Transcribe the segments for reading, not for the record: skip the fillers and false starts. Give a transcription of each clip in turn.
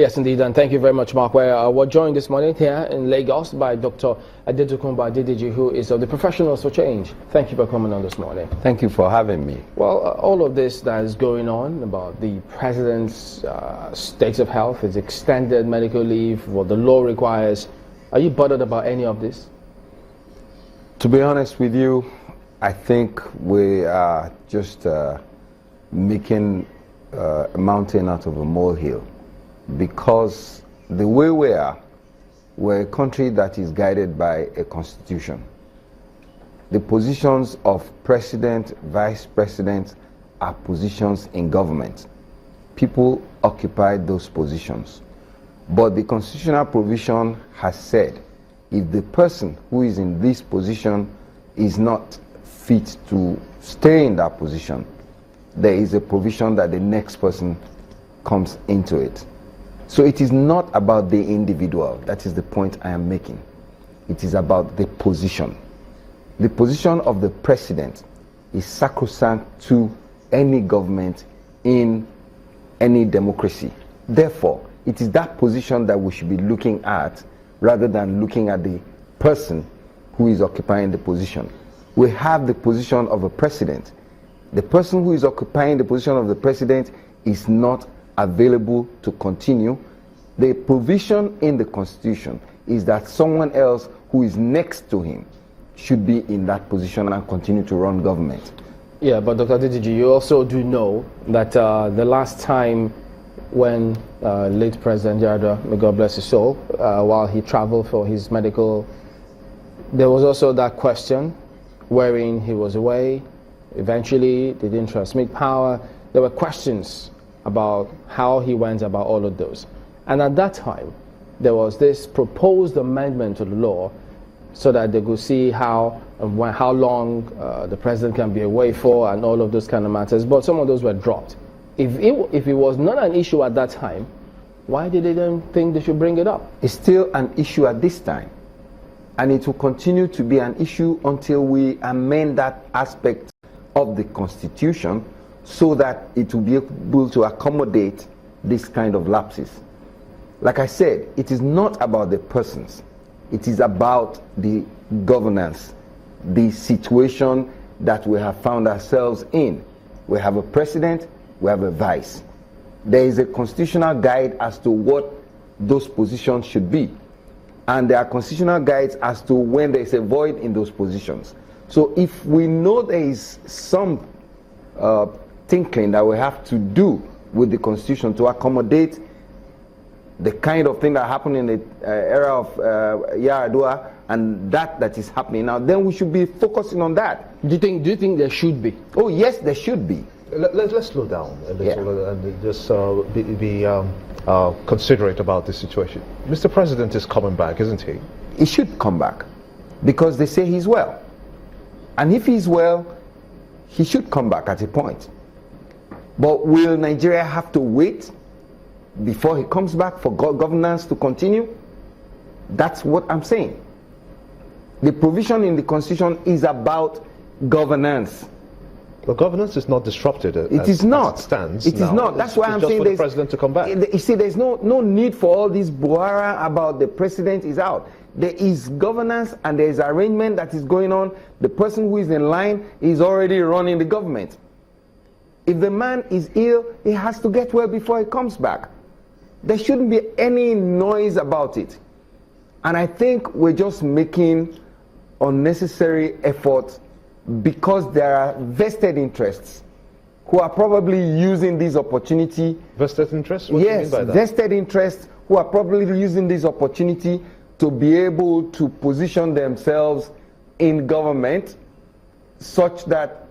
Yes, indeed, and thank you very much, Mark. We're joined this morning here in Lagos by Dr. Adetokunbo Adedeji, who is of the Professionals for Change. Thank you for coming on this morning. Thank you for having me. Well, all of this that is going on about the president's state of health, his extended medical leave, what the law requires, are you bothered about any of this? To be honest with you, I think we are just making a mountain out of a molehill. Because the way we are, we're a country that is guided by a constitution. The positions of president, vice president are positions in government. People occupy those positions. But the constitutional provision has said, if the person who is in this position is not fit to stay in that position, there is a provision that the next person comes into it. So it is not about the individual. That is the point I am making. It is about the position. The position of the president is sacrosanct to any government in any democracy. Therefore, it is that position that we should be looking at rather than looking at the person who is occupying the position. We have the position of a president. The person who is occupying the position of the president is not available to continue. The provision in the constitution is that someone else who is next to him should be in that position and continue to run government. Yeah, but Dr. Adedeji, you also do know that the last time when late President Yar'Adua, may God bless his soul, while he traveled for his medical, there was also that question wherein he was away. Eventually, they didn't transmit power. There were questions about how he went about all of those. And at that time, there was this proposed amendment to the law so that they could see how long the president can be away for and all of those kind of matters. But some of those were dropped. If it was not an issue at that time, why did they then think they should bring it up? It's still an issue at this time. And it will continue to be an issue until we amend that aspect of the Constitution so that it will be able to accommodate this kind of lapses. Like I said, it is not about the persons. It is about the governance, the situation that we have found ourselves in. We have a president, we have a vice. There is a constitutional guide as to what those positions should be. And there are constitutional guides as to when there is a void in those positions. So if we know there is some tinkling that we have to do with the Constitution to accommodate the kind of thing that happened in the era of Yar'Adua and that is happening now, then we should be focusing on that. Do you think there should be? Oh yes, there should be. Let's slow down a little and just be considerate about this situation. Mr. President is coming back, isn't he? He should come back because they say he's well. And if he's well, he should come back at a point. But will Nigeria have to wait before he comes back for governance to continue? That's what I'm saying. The provision in the Constitution is about governance. The governance is not disrupted. It is not. As it stands. It is not. That's why I'm saying the president to come back. You see, there's no need for all this Buhari about the president is out. There is governance and there is arrangement that is going on. The person who is in line is already running the government. If the man is ill, he has to get well before he comes back. There shouldn't be any noise about it. And I think we're just making unnecessary efforts because there are vested interests who are probably using this opportunity. Vested interests? What do you mean by that? Vested interests who are probably using this opportunity to be able to position themselves in government such that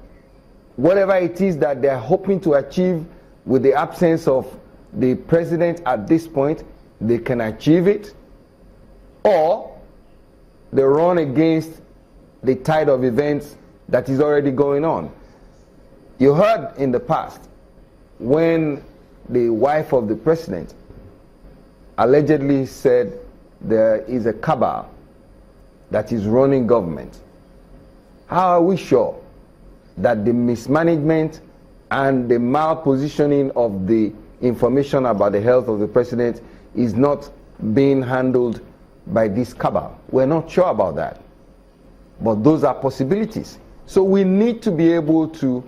whatever it is that they're hoping to achieve with the absence of the president at this point, they can achieve it, or they run against the tide of events that is already going on. You heard in the past when the wife of the president allegedly said there is a cabal that is running government. How are we sure that the mismanagement and the malpositioning of the information about the health of the president is not being handled by this cabal. We're not sure about that. But those are possibilities. So we need to be able to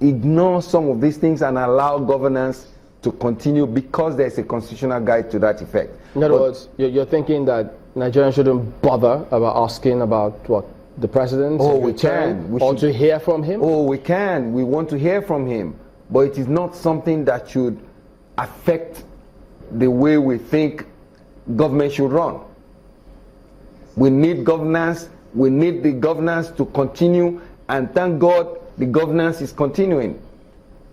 ignore some of these things and allow governance to continue because there's a constitutional guide to that effect. In other words, you're thinking that Nigerians shouldn't bother about asking about what the president or to hear from him? Oh, we can. We want to hear from him. But it is not something that should affect the way we think government should run. We need governance. We need the governance to continue, and thank God the governance is continuing.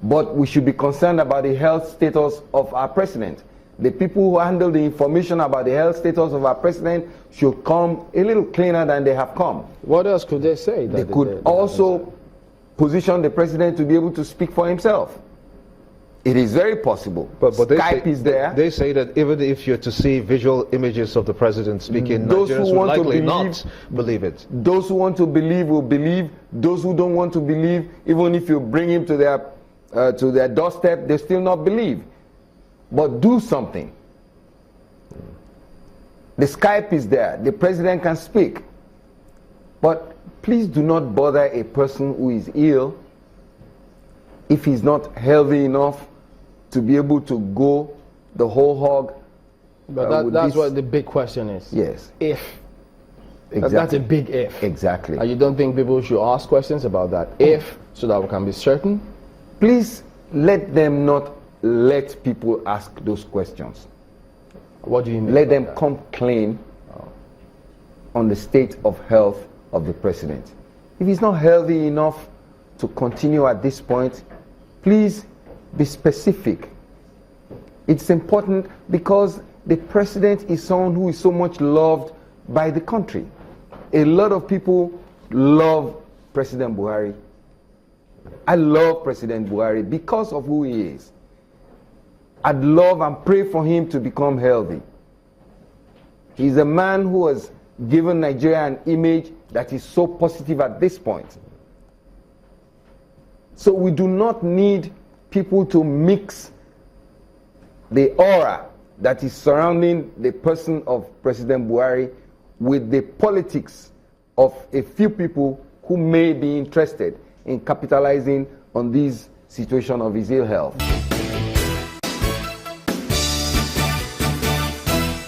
But we should be concerned about the health status of our president. The people who handle the information about the health status of our president should come a little cleaner than they have come. What else could they say? They could also position the president to be able to speak for himself. It is very possible. But Skype is there. They say that even if you're to see visual images of the president speaking, Nigerians would likely not believe it. Those who want to believe will believe. Those who don't want to believe, even if you bring him to their doorstep, they still not believe. But do something. The Skype is there. The president can speak. But please do not bother a person who is ill if he's not healthy enough to be able to go the whole hog. But that's what the big question is. Yes. If. Exactly. That's a big if. Exactly. And you don't think people should ask questions about that if, so that we can be certain? Please let them not let people ask those questions. What do you mean? Let them come clean on the state of health of the president. If he's not healthy enough to continue at this point, please be specific. It's important because the president is someone who is so much loved by the country. A lot of people love President Buhari. I love President Buhari because of who he is. I'd love and pray for him to become healthy. He's a man who has given Nigeria an image that is so positive at this point. So we do not need people to mix the aura that is surrounding the person of President Buhari with the politics of a few people who may be interested in capitalizing on this situation of his ill health.